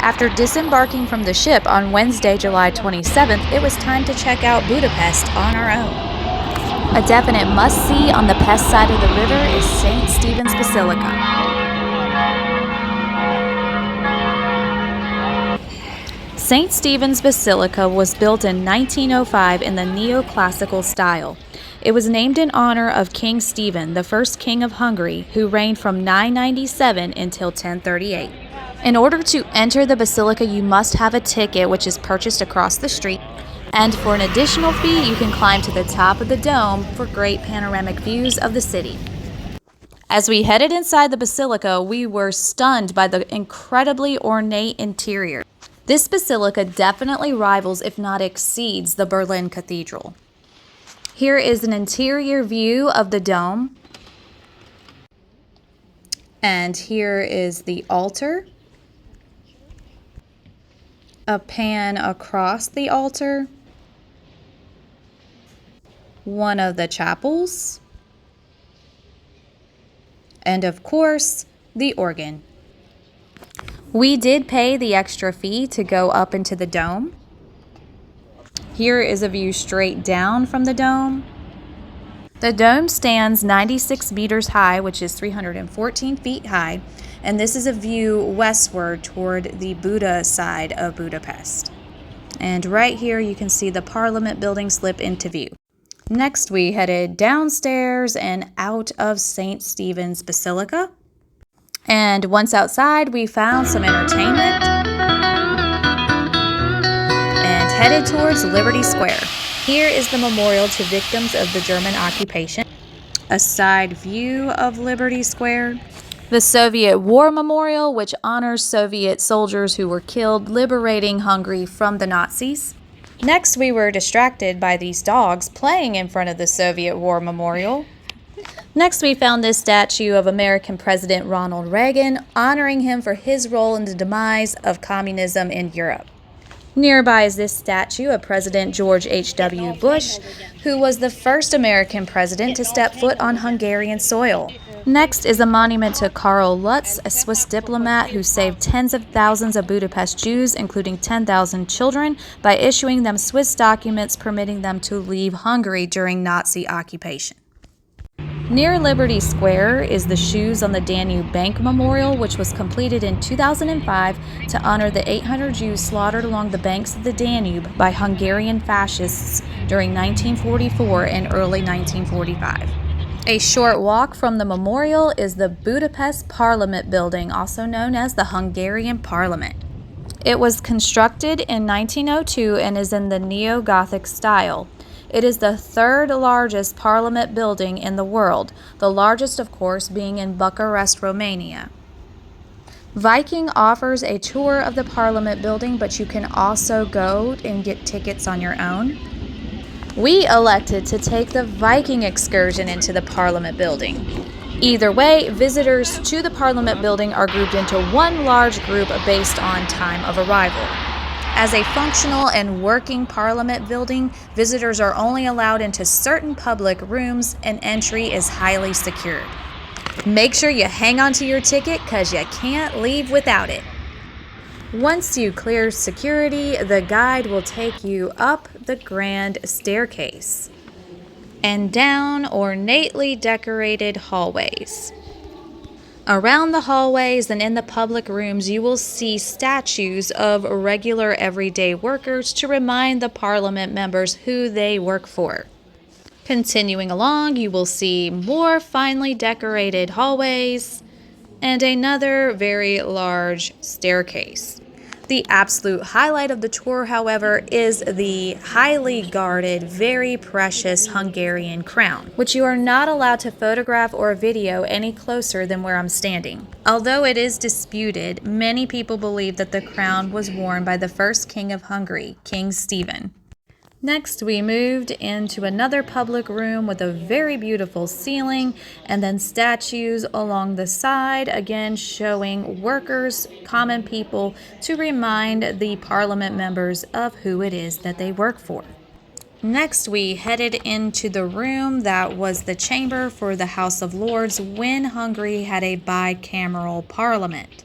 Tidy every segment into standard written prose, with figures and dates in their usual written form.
After disembarking from the ship on Wednesday, July 27th, it was time to check out Budapest on our own. A definite must-see on the Pest side of the river is St. Stephen's Basilica. St. Stephen's Basilica was built in 1905 in the neoclassical style. It was named in honor of King Stephen, the first king of Hungary, who reigned from 997 until 1038. In order to enter the basilica, you must have a ticket, which is purchased across the street. And for an additional fee, you can climb to the top of the dome for great panoramic views of the city. As we headed inside the basilica, we were stunned by the incredibly ornate interior. This basilica definitely rivals, if not exceeds, the Berlin Cathedral. Here is an interior view of the dome. And here is the altar. A pan across the altar. One of the chapels. And of course, the organ. We did pay the extra fee to go up into the dome. Here is a view straight down from the dome. The dome stands 96 meters high, which is 314 feet high, and this is a view westward toward the Buda side of Budapest. And right here you can see the Parliament building slip into view. Next we headed downstairs and out of St. Stephen's Basilica. And once outside, we found some entertainment and headed towards Liberty Square. Here is the memorial to victims of the German occupation. A side view of Liberty Square. The Soviet War Memorial, which honors Soviet soldiers who were killed liberating Hungary from the Nazis. Next, we were distracted by these dogs playing in front of the Soviet War Memorial. Next, we found this statue of American President Ronald Reagan, honoring him for his role in the demise of communism in Europe. Nearby is this statue of President George H.W. Bush, who was the first American president to step foot on Hungarian soil. Next is a monument to Karl Lutz, a Swiss diplomat who saved tens of thousands of Budapest Jews, including 10,000 children, by issuing them Swiss documents permitting them to leave Hungary during Nazi occupation. Near Liberty Square is the Shoes on the Danube Bank Memorial, which was completed in 2005 to honor the 800 Jews slaughtered along the banks of the Danube by Hungarian fascists during 1944 and early 1945. A short walk from the memorial is the Budapest Parliament building, also known as the Hungarian Parliament. It was constructed in 1902 and is in the neo-Gothic style. It is the third largest parliament building in the world, the largest, of course, being in Bucharest, Romania. Viking offers a tour of the parliament building, but you can also go and get tickets on your own. We elected to take the Viking excursion into the parliament building. Either way, visitors to the parliament building are grouped into one large group based on time of arrival. As a functional and working parliament building, visitors are only allowed into certain public rooms and entry is highly secured. Make sure you hang on to your ticket because you can't leave without it. Once you clear security, the guide will take you up the grand staircase and down ornately decorated hallways. Around the hallways and in the public rooms, you will see statues of regular everyday workers to remind the parliament members who they work for. Continuing along, you will see more finely decorated hallways and another very large staircase. The absolute highlight of the tour, however, is the highly guarded, very precious Hungarian crown, which you are not allowed to photograph or video any closer than where I'm standing. Although it is disputed, many people believe that the crown was worn by the first king of Hungary, King Stephen. Next, we moved into another public room with a very beautiful ceiling and then statues along the side, again showing workers, common people, to remind the parliament members of who it is that they work for. Next, we headed into the room that was the chamber for the House of Lords when Hungary had a bicameral parliament.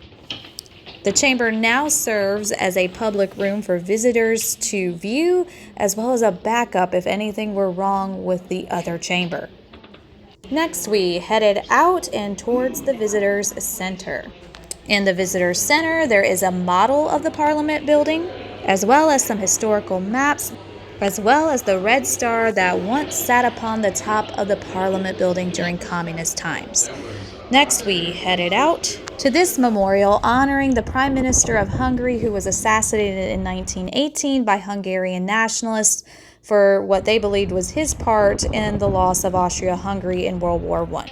The chamber now serves as a public room for visitors to view, as well as a backup if anything were wrong with the other chamber. Next, we headed out and towards the visitors center. In the visitors center, there is a model of the Parliament building, as well as some historical maps, as well as the red star that once sat upon the top of the Parliament building during communist times. Next, we headed out to this memorial honoring the Prime Minister of Hungary, who was assassinated in 1918 by Hungarian nationalists for what they believed was his part in the loss of Austria-Hungary in World War I.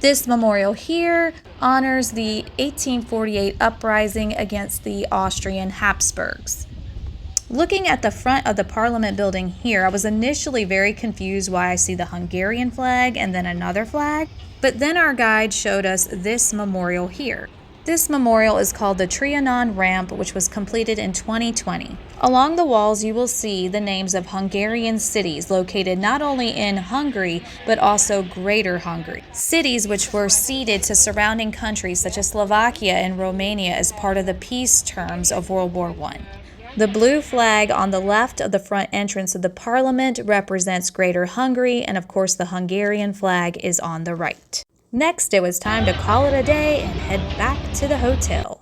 This memorial here honors the 1848 uprising against the Austrian Habsburgs. Looking at the front of the Parliament building here, I was initially very confused why I see the Hungarian flag and then another flag, but then our guide showed us this memorial here. This memorial is called the Trianon Ramp, which was completed in 2020. Along the walls, you will see the names of Hungarian cities located not only in Hungary, but also Greater Hungary. Cities which were ceded to surrounding countries such as Slovakia and Romania as part of the peace terms of World War I. The blue flag on the left of the front entrance of the Parliament represents Greater Hungary, and of course the Hungarian flag is on the right. Next, it was time to call it a day and head back to the hotel.